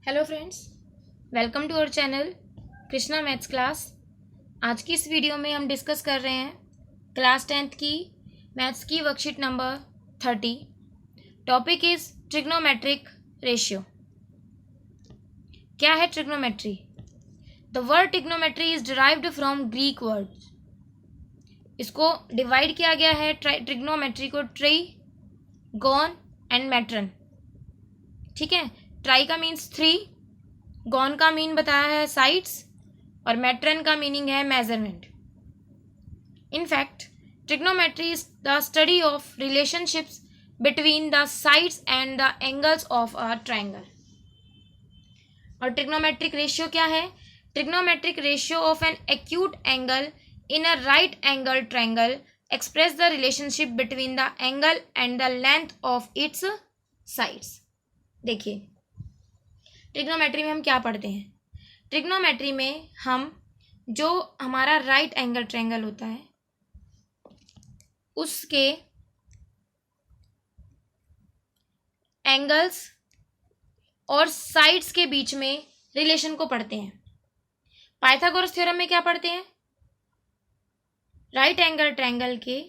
Hello friends, welcome to our channel Krishna maths class. आज की इस वीडियो में हम डिस्कस कर रहे हैं क्लास 10th की मैथ्स की worksheet number 30। Topic is trigonometric ratio. क्या है trigonometry? The word trigonometry is derived from Greek word. इसको डिवाइड किया गया है ट्रिग्नोमेट्री को ट्री, गॉन एंड मैट्रन। ठीक है, ट्राई का मीन्स 3, गॉन का मीन बताया है साइड्स और मैट्रन का मीनिंग है measurement. In fact trigonometry is the study of relationships between the sides and the angles of a triangle. और ट्रिग्नोमेट्रिक रेशियो क्या है? Trigonometric ratio of an acute angle in a right angle triangle express the relationship between the angle and the length of its sides. देखिए, trigonometry में हम क्या पढ़ते हैं? Trigonometry में हम जो हमारा राइट एंगल ट्रायंगल होता है उसके एंगल्स और साइड्स के बीच में रिलेशन को पढ़ते हैं। पाइथागोरस थ्योरम में क्या पढ़ते हैं? राइट एंगल ट्रायंगल के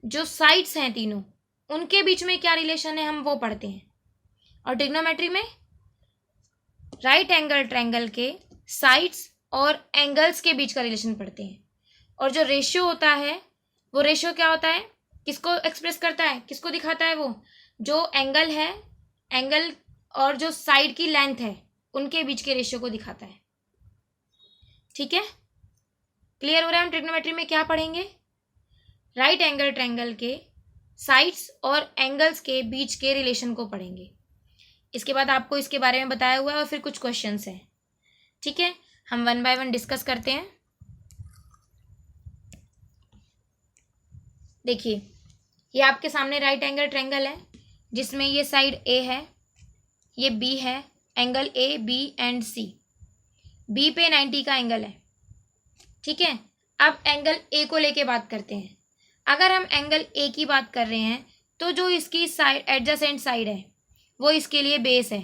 जो साइड्स हैं तीनों, उनके बीच में क्या रिलेशन है हम वो पढ़ते हैं। और ट्रिग्नोमेट्री में राइट एंगल ट्रायंगल के साइड्स और एंगल्स के बीच का रिलेशन पढ़ते हैं। और जो रेशियो होता है वो रेशियो क्या होता है, किसको एक्सप्रेस करता है, किसको दिखाता है? वो जो एंगल है, एंगल और जो साइड की लेंथ है उनके बीच के रेशियो को दिखाता है। ठीक है, क्लियर हो रहा है? हम ट्रिग्नोमेट्री में क्या पढ़ेंगे? राइट एंगल ट्रायंगल के साइड्स और एंगल्स के बीच के रिलेशन को पढ़ेंगे। इसके बाद आपको इसके बारे में बताया हुआ है और फिर कुछ क्वेश्चंस हैं। ठीक है, हम वन बाय वन डिस्कस करते हैं। देखिए, ये आपके सामने राइट एंगल ट्रायंगल है जिसमें ये साइड ए है, ये बी है, angle A B and C. B पे 90 का एंगल है। ठीक है, अब एंगल ए को लेके बात करते हैं। अगर हम एंगल ए की बात कर रहे हैं तो जो इसकी साइड एडजेसेंट साइड है वो इसके लिए बेस है।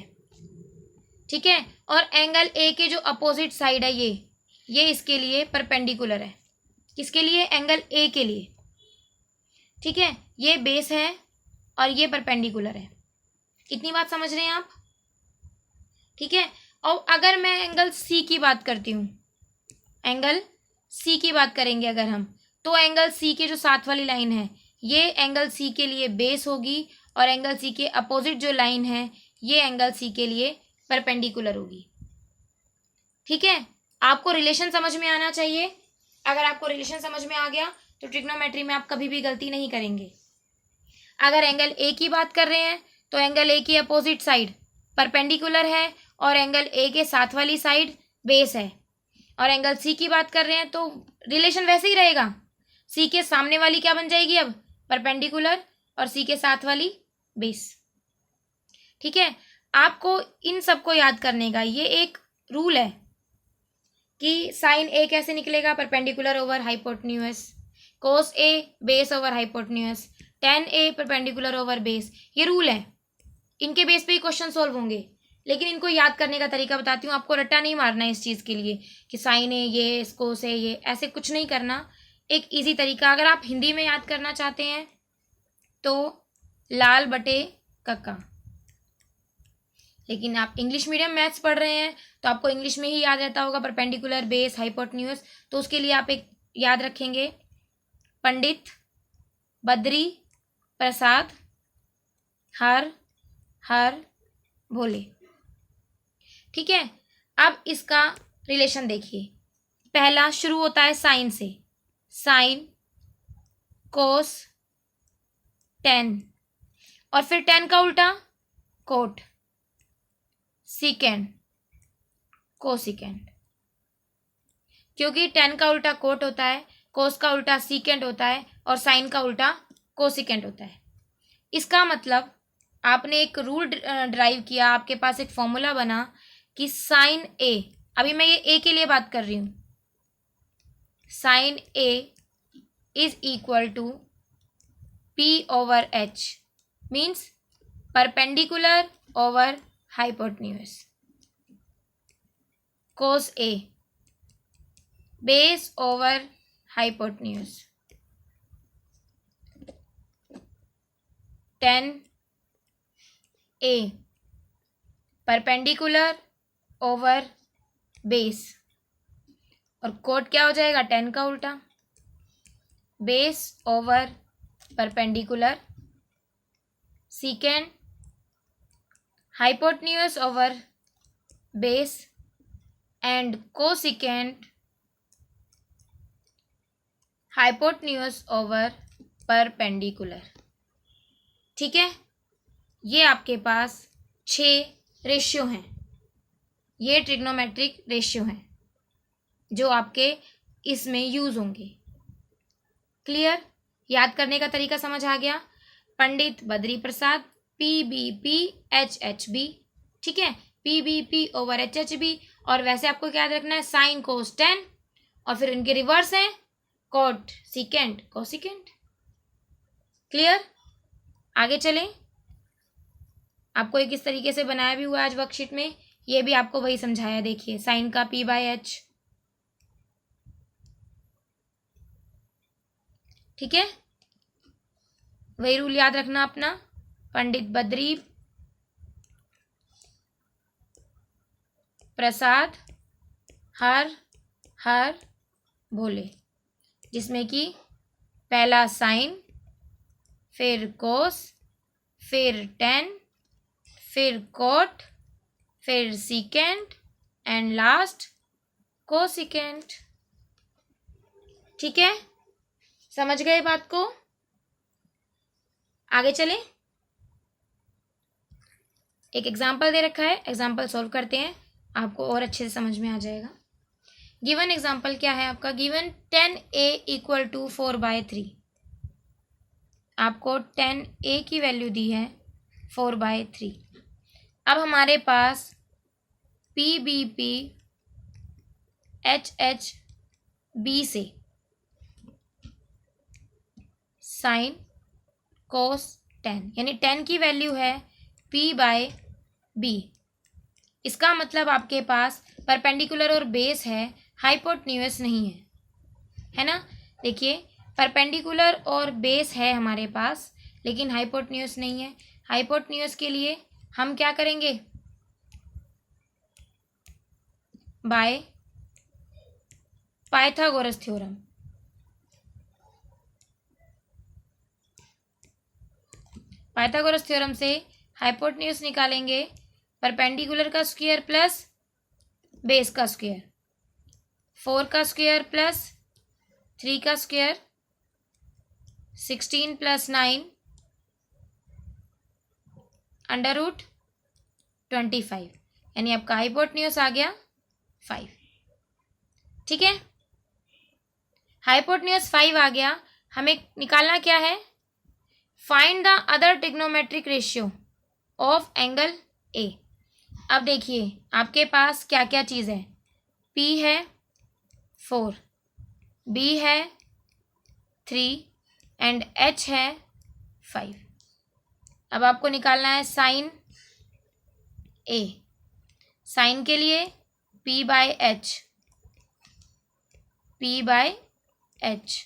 ठीक है, और एंगल ए के जो अपोजिट साइड है ये इसके लिए परपेंडिकुलर है। किसके लिए? एंगल ए के लिए। ठीक है, ये बेस है और ये परपेंडिकुलर है। इतनी बात समझ रहे हैं आप? ठीक है, और अगर मैं एंगल सी की बात करती हूँ, एंगल सी की बात करेंगे अगर हम, तो एंगल सी के जो साथ वाली लाइन है ये एंगल सी के लिए बेस होगी और एंगल सी के अपोजिट जो लाइन है ये एंगल सी के लिए परपेंडिकुलर होगी। ठीक है, आपको रिलेशन समझ में आना चाहिए। अगर आपको रिलेशन समझ में आ गया तो ट्रिग्नोमेट्री में आप कभी भी गलती नहीं करेंगे। अगर एंगल ए की बात कर रहे हैं तो एंगल ए की अपोजिट साइड परपेंडिकुलर है और एंगल ए के साथ वाली साइड बेस है। और एंगल सी की बात कर रहे हैं तो रिलेशन वैसे ही रहेगा। सी के सामने वाली क्या बन जाएगी अब? परपेंडिकुलर, और सी के साथ वाली बेस। ठीक है, आपको इन सबको याद करने का ये एक रूल है कि साइन ए कैसे निकलेगा? Perpendicular over hypotenuse. Cos A base over hypotenuse. Tan A perpendicular over base. ये रूल है, इनके बेस पे ही क्वेश्चन सॉल्व होंगे। लेकिन इनको याद करने का तरीका बताती हूँ। आपको रट्टा नहीं मारना है इस चीज़ के लिए कि साइन ए ये, कोस ए ये, ऐसे कुछ नहीं करना। एक इजी तरीका, अगर आप हिंदी में याद करना चाहते हैं तो लाल बटे कक्का। लेकिन आप इंग्लिश मीडियम मैथ्स पढ़ रहे हैं तो आपको इंग्लिश में ही याद रहता होगा परपेंडिकुलर, बेस, हाइपोटेन्यूज। तो उसके लिए आप एक याद रखेंगे, पंडित बद्री प्रसाद हर हर भोले। ठीक है, अब इसका रिलेशन देखिए। पहला शुरू होता है साइन से, साइन, कोस, टेन, और फिर टेन का उल्टा कोट, सीकेंड, कोसिकेंड। क्योंकि टेन का उल्टा कोट होता है, कोस का उल्टा सीकेंड होता है और साइन का उल्टा कोसिकेंड होता है। इसका मतलब आपने एक रूल ड्राइव किया, आपके पास एक फॉर्मूला बना कि साइन ए, अभी मैं ये ए के लिए बात कर रही हूँ, sine A is equal to P over H, means perpendicular over hypotenuse. Cos A, base over hypotenuse, tan A, perpendicular over base, और कोट क्या हो जाएगा, tan का उल्टा, base over perpendicular, secant hypotenuse over base and cosecant hypotenuse over perpendicular. ठीक है, ये आपके पास 6 रेशियो हैं, ये ट्रिग्नोमेट्रिक रेशियो हैं जो आपके इसमें यूज होंगे। क्लियर, याद करने का तरीका समझ आ गया। पंडित बद्री प्रसाद, PBP HHB, ठीक है, PBP ओवर HHB, और वैसे आपको क्या याद रखना है, साइन कोस टेन, और फिर उनके रिवर्स हैं कोट सिकेंट कोसिकेंट। क्लियर, आगे चलें। आपको एक इस तरीके से बनाया भी हुआ है आज वर्कशीट में, ये भी आपको वही समझाया। देखिए साइन का P/H, ठीक है, वही रूल याद रखना अपना, पंडित बद्री प्रसाद हर हर भोले, जिसमें कि पहला साइन, फिर कोस, फिर टेन, फिर कोट, फिर सीकेंट एंड लास्ट कोसिकेंट। ठीक है, समझ गए बात को। आगे चलें, एक एग्जाम्पल दे रखा है, एग्जाम्पल सॉल्व करते हैं, आपको और अच्छे से समझ में आ जाएगा। गिवन एग्जाम्पल क्या है आपका, गिवन 10A इक्वल टू 4/3, आपको 10A की वैल्यू दी है 4/3। अब हमारे पास PBP HHB से साइन कोस 10, यानी 10 की वैल्यू है P/B। इसका मतलब आपके पास परपेंडिकुलर और बेस है, हाइपोटेन्यूज नहीं है ना। देखिए परपेंडिकुलर और बेस है हमारे पास, लेकिन हाइपोटेन्यूज नहीं है। हाइपोटेन्यूज के लिए हम क्या करेंगे, bye Pythagoras theorem. Pythagoras theorem से हाइपोटेन्यूज निकालेंगे, परपेंडिकुलर का स्क्वायर प्लस बेस का स्क्वायर, 4 का स्क्वायर प्लस 3 का स्क्वायर, 16 + 9 √25, यानी आपका हाइपोटेन्यूज आ गया 5। ठीक है, हाइपोटेन्यूज 5 आ गया। हमें निकालना क्या है, find the other trigonometric ratio of angle A. अब देखिए आपके पास क्या क्या चीज़ है, P है 4, B है 3 एंड H है 5। अब आपको निकालना है साइन ए। साइन के लिए P/H, P/H,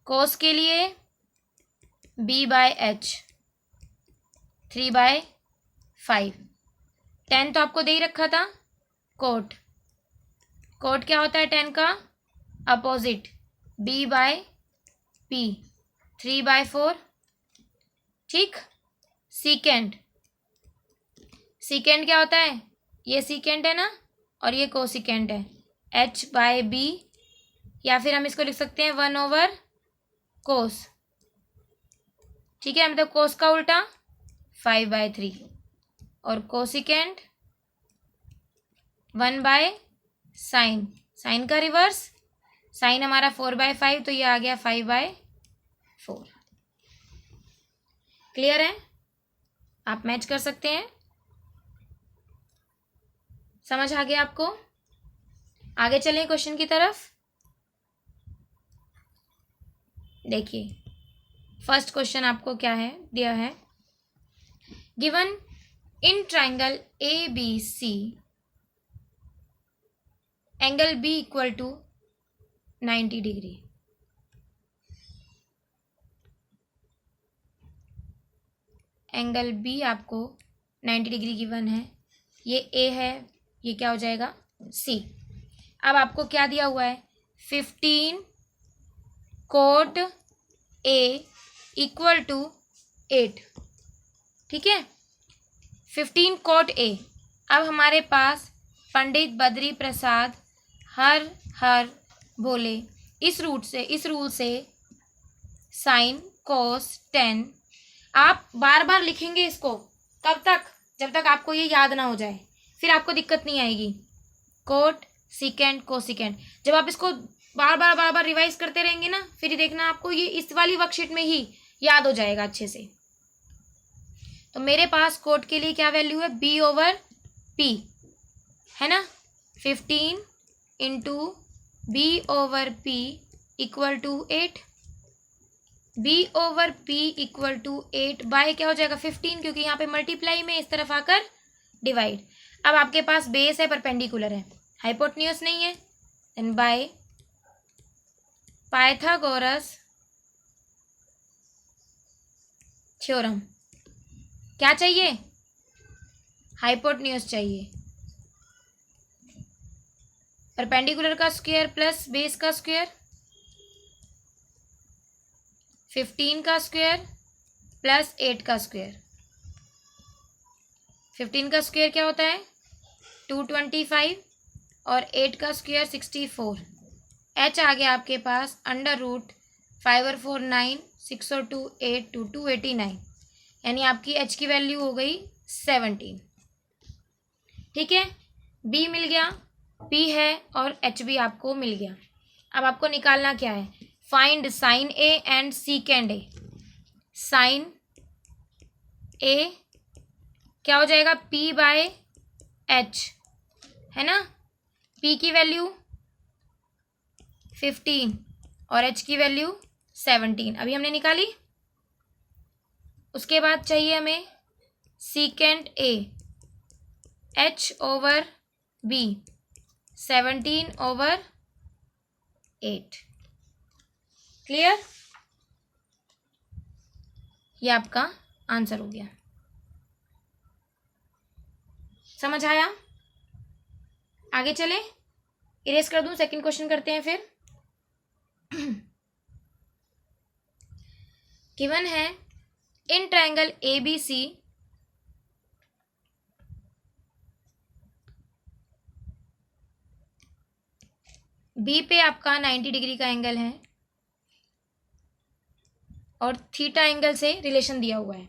कोस के लिए B/H, 3/5। 10 तो आपको दे ही रखा था। कोट, कोट क्या होता है 10 का, अपोजिट, B/P, 3/4। ठीक, सीकेंड, सीकेंड क्या होता है, ये सीकेंड है ना, और ये कोसिकेंड है, H/B, या फिर हम इसको लिख सकते हैं 1/कोस। ठीक है, मतलब कोस का उल्टा 5/3, और कोसिकेंड 1/साइन, साइन का रिवर्स, साइन हमारा 4/5, तो ये आ गया 5/4। क्लियर है, आप मैच कर सकते हैं, समझ आ गया आपको। आगे चलें क्वेश्चन की तरफ। देखिए फर्स्ट क्वेश्चन आपको क्या है दिया है, given in triangle ABC angle B equal to 90 degree. Angle B आपको 90 डिग्री गिवन है, ये ए है, ये क्या हो जाएगा सी। अब आपको क्या दिया हुआ है 15 कोट ए इक्वल टू 8, ठीक है 15 कोट ए। अब हमारे पास पंडित बद्री प्रसाद हर हर बोले इस रूल से साइन कोस टेन। आप बार बार लिखेंगे इसको, कब तक, जब तक आपको ये याद ना हो जाए, फिर आपको दिक्कत नहीं आएगी। कोट सिकेंड कोसिकेंड, जब आप इसको बार बार रिवाइज करते रहेंगे ना, फिर देखना आपको ये इस वाली वर्कशीट में ही याद हो जाएगा अच्छे से। तो मेरे पास कोट के लिए क्या वैल्यू है बी ओवर पी है ना, 15 into B over P equal to 8, B over P equal to 8 by क्या हो जाएगा 15, क्योंकि यहाँ पे मल्टीप्लाई में इस तरफ आकर डिवाइड। अब आपके पास बेस है, परपेंडिकुलर है, हाइपोटेन्यूज नहीं है, देन बाय पाइथागोरस थ्योरम। क्या चाहिए हाइपोटेन्यूज चाहिए, परपेंडिकुलर का स्क्वायर प्लस बेस का स्क्वायर, 15 का स्क्वायर प्लस 8 का स्क्वायर। 15 का स्क्वायर क्या होता है 225 और 8 का स्क्वायर 64। एच आ गया आपके पास अंडर रूट 5 और 4 9, 6 और 2 8, 2 289, यानी आपकी एच की वैल्यू हो गई 17। ठीक है, बी मिल गया, पी है और एच भी आपको मिल गया। अब आपको निकालना क्या है, find sine A and secant A. Sine A क्या हो जाएगा पी बाय एच है ना, पी की वैल्यू 15 और एच की वैल्यू 17 अभी हमने निकाली। उसके बाद चाहिए हमें secant A, H over B 17 over 8। Clear, ये आपका आंसर हो गया। समझ आया, आगे चले, इरेज कर दूं, सेकंड क्वेश्चन करते हैं फिर। गिवन है इन ट्रायंगल ABC बी पे आपका 90 डिग्री का एंगल है और थीटा एंगल से रिलेशन दिया हुआ है।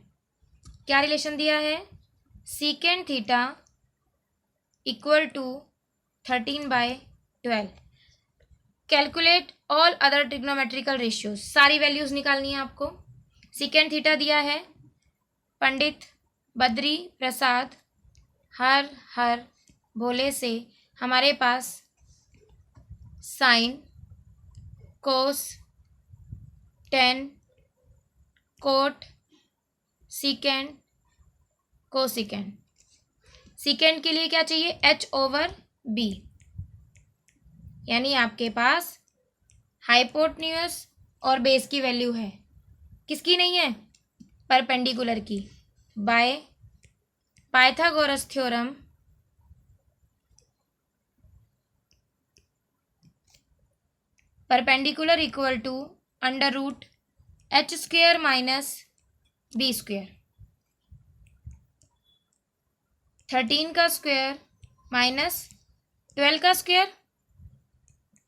क्या रिलेशन दिया है, secant theta equal to 13/12। Calculate all other trigonometrical ratios, सारी वैल्यूज निकालनी है आपको। सीकेंड थीटा दिया है, पंडित बद्री प्रसाद हर हर भोले से हमारे पास sine cos tan cot secant cosecant. Secant के लिए क्या चाहिए एच ओवर बी, यानी आपके पास हाइपोटेन्यूज और बेस की वैल्यू है, किसकी नहीं है परपेंडिकुलर की, by Pythagoras theorem perpendicular equal to under root H square minus B square, 13 का स्क्वायर माइनस 12 का स्क्वायर,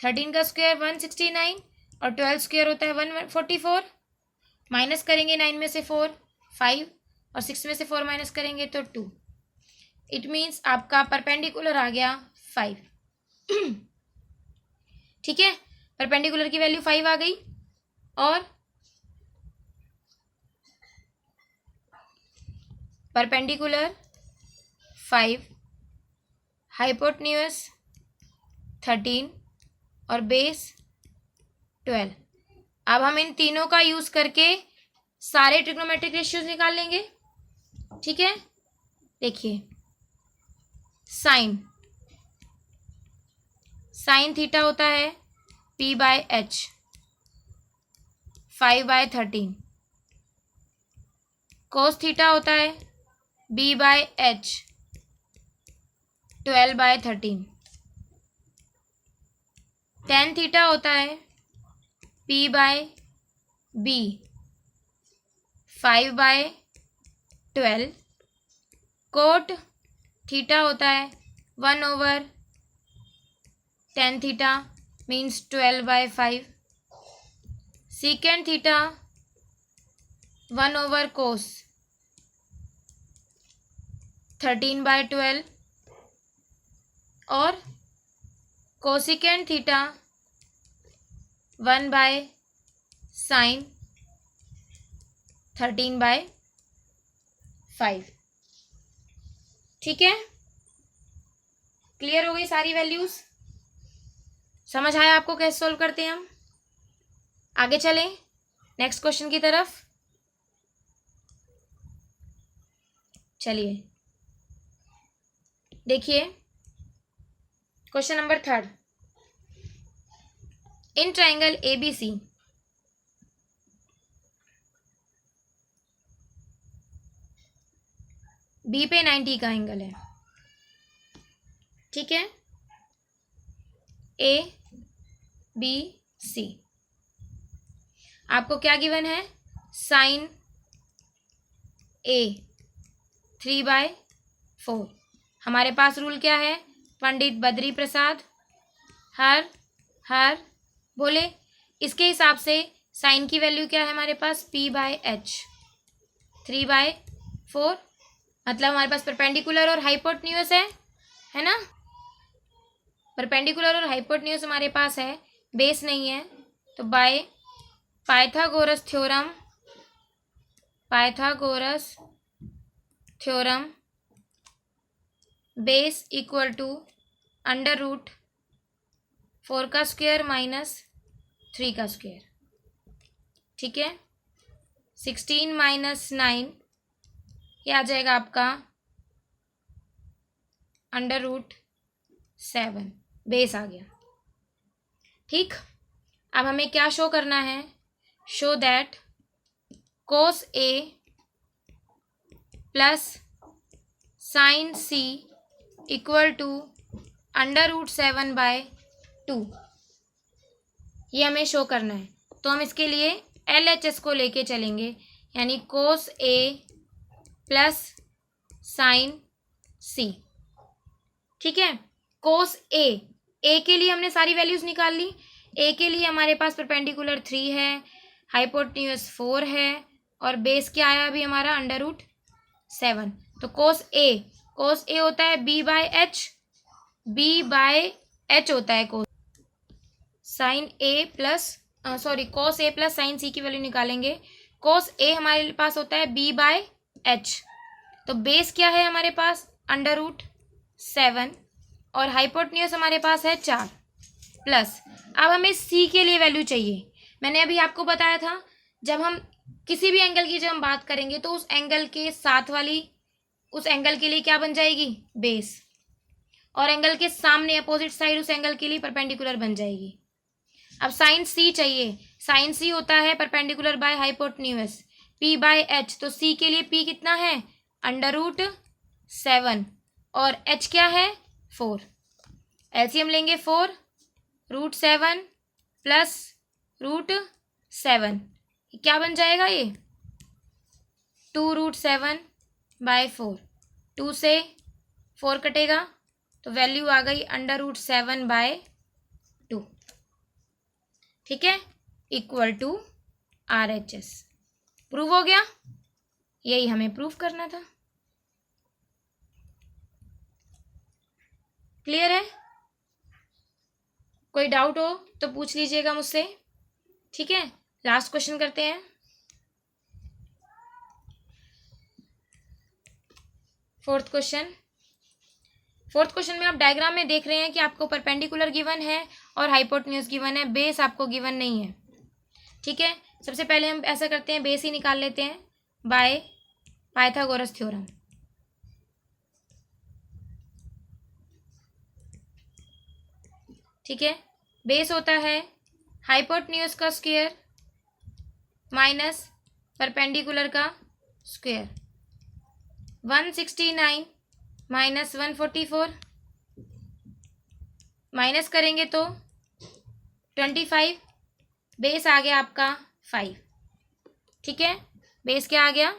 13 का स्क्वायर 169 और 12 स्क्वायर होता है 144। माइनस करेंगे 9 में से 4 5 और 6 में से 4 माइनस करेंगे तो 2। इट मीन्स आपका परपेंडिकुलर आ गया 5। ठीक है, परपेंडिकुलर की वैल्यू 5 आ गई और परपेंडिकुलर 5, हाइपोटेन्यूज 13 और बेस 12। अब हम इन तीनों का यूज करके सारे ट्रिग्नोमेट्रिक रेशियोज निकाल लेंगे। ठीक है, देखिए साइन साइन थीटा होता है p/h 5/13। कोस थीटा होता है b/h 12/13। टेन थीटा होता है p/b 5/12। कोट थीटा होता है 1/10 theta means 12/5। Secant theta 1/cos 13/12। और कोसिकेंड थीटा 1/sin 13/5। ठीक है, क्लियर हो गई सारी वैल्यूज? समझ आया आपको कैसे सोल्व करते हैं हम? आगे चलें नेक्स्ट क्वेश्चन की तरफ। चलिए देखिए क्वेश्चन नंबर 3। इन ट्राइंगल ABC B पे 90 का एंगल है। ठीक है, ABC आपको क्या गिवन है? Sine A 3/4। हमारे पास रूल क्या है? पंडित बद्री प्रसाद हर हर बोले। इसके हिसाब से साइन की वैल्यू क्या है हमारे पास? p/h 3/4। मतलब हमारे पास परपेंडिकुलर और हाइपोटेन्यूज है ना? परपेंडिकुलर और हाइपोटेन्यूज हमारे पास है, बेस नहीं है। तो by Pythagoras theorem base equal to √4 का स्क्वायर माइनस 3 का स्क्वायर। ठीक है, 16 - 9 ये आ जाएगा आपका √7 बेस आ गया। ठीक, अब हमें क्या शो करना है? Show that cos A plus sine C equal to √7/2। ये हमें शो करना है। तो हम इसके लिए LHS को लेके चलेंगे, यानी cos A plus sine C। ठीक है, cos A के लिए हमने सारी वैल्यूज निकाल ली। A के लिए हमारे पास परपेंडिकुलर 3 है, हाइपोटेन्यूज 4 है और बेस क्या आया अभी हमारा? √7। तो cos A होता है b/h होता है cos sine A plus cos A plus sine C की वैल्यू निकालेंगे। cos A हमारे पास होता है b/h। तो बेस क्या है हमारे पास? √7 और हाइपोटेन्यूज हमारे पास है 4 प्लस। अब हमें C के लिए वैल्यू चाहिए। मैंने अभी आपको बताया था जब हम किसी भी एंगल की जब हम बात करेंगे तो उस एंगल के साथ वाली उस एंगल के लिए क्या बन जाएगी? बेस। और एंगल के सामने अपोजिट साइड उस एंगल के लिए परपेंडिकुलर बन जाएगी। अब साइन C चाहिए। साइन C होता है परपेंडिकुलर बाय हाइपोटेन्यूज p/h। तो C के लिए p कितना है? √7 और h क्या है? 4। एलसीएम लेंगे 4 √7 प्लस √7 क्या बन जाएगा? ये 2√7/4। 2 से 4 कटेगा तो वैल्यू आ गई √7/2। ठीक है, इक्वल टू RHS। प्रूव हो गया? यही हमें प्रूव करना था। क्लियर है? कोई डाउट हो तो पूछ लीजिएगा मुझसे। ठीक है, लास्ट क्वेश्चन करते हैं। फोर्थ क्वेश्चन में आप डायग्राम में देख रहे हैं कि आपको परपेंडिकुलर गिवन है और हाइपोटेन्यूज गिवन है, बेस आपको गिवन नहीं है। ठीक है, सबसे पहले हम ऐसा करते हैं, बेस ही निकाल लेते हैं बाय पाइथागोरस थ्योरम। ठीक है। बेस होता है हाइपोटेन्यूज का स्क्वायर माइनस परपेंडिकुलर का स्क्वायर। 169 माइनस 144 माइनस करेंगे तो 25, बेस आ गया आपका 5। ठीक है, बेस क्या आ गया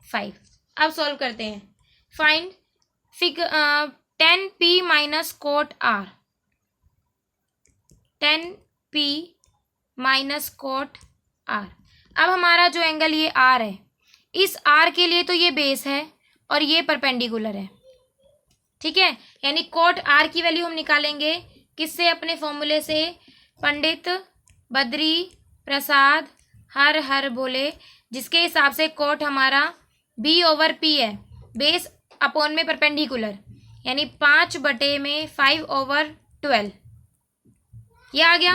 5। अब सॉल्व करते हैं। Find 10p minus cot r, 10p minus cot r। अब हमारा जो एंगल ये r है, इस r के लिए तो ये बेस है और ये परपेंडिकुलर है। ठीक है, यानी कोट r की वैल्यू हम निकालेंगे किससे? अपने फॉर्मूले से, पंडित बद्री प्रसाद हर हर बोले, जिसके हिसाब से कोट हमारा b/p है, बेस अपॉन में परपेंडिकुलर, यानी 5/5/12 ये आ गया।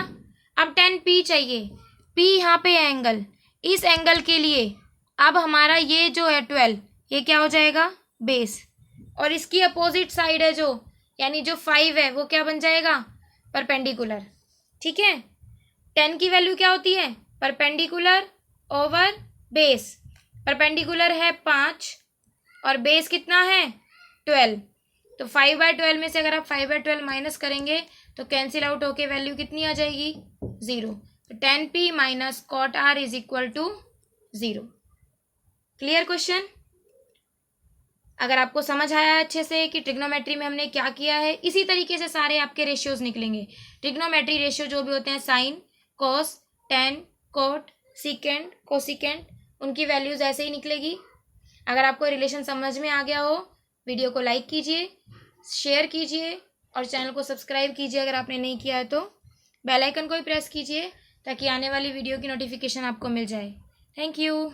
अब 10p चाहिए, p यहाँ पे है एंगल, इस एंगल के लिए अब हमारा ये जो है 12, ये क्या हो जाएगा बेस, और इसकी अपोजिट साइड है जो, यानी जो 5 है वो क्या बन जाएगा परपेंडिकुलर। ठीक है, 10 की वैल्यू क्या होती है? Perpendicular over base. परपेंडिकुलर है 5 और बेस कितना है 12, तो 5/12 में से अगर आप 5/12 माइनस करेंगे तो कैंसिल आउट होके वैल्यू कितनी आ जाएगी 0। तो 10p minus cot r is equal to 0। Clear question? अगर आपको समझ आया अच्छे से कि ट्रिग्नोमेट्री में हमने क्या किया है, इसी तरीके से सारे आपके रेशियोज निकलेंगे। ट्रिग्नोमेट्री रेशियो जो भी होते हैं, sine, cos, tan, cot, secant, cosecant, उनकी वैल्यूज ऐसे ही निकलेगी। अगर आपको रिलेशन समझ में आ गया हो, वीडियो को लाइक कीजिए, शेयर कीजिए और चैनल को सब्सक्राइब कीजिए अगर आपने नहीं किया है तो। बेल आइकन को भी प्रेस कीजिए ताकि आने वाली वीडियो की नोटिफिकेशन आपको मिल जाए। Thank you.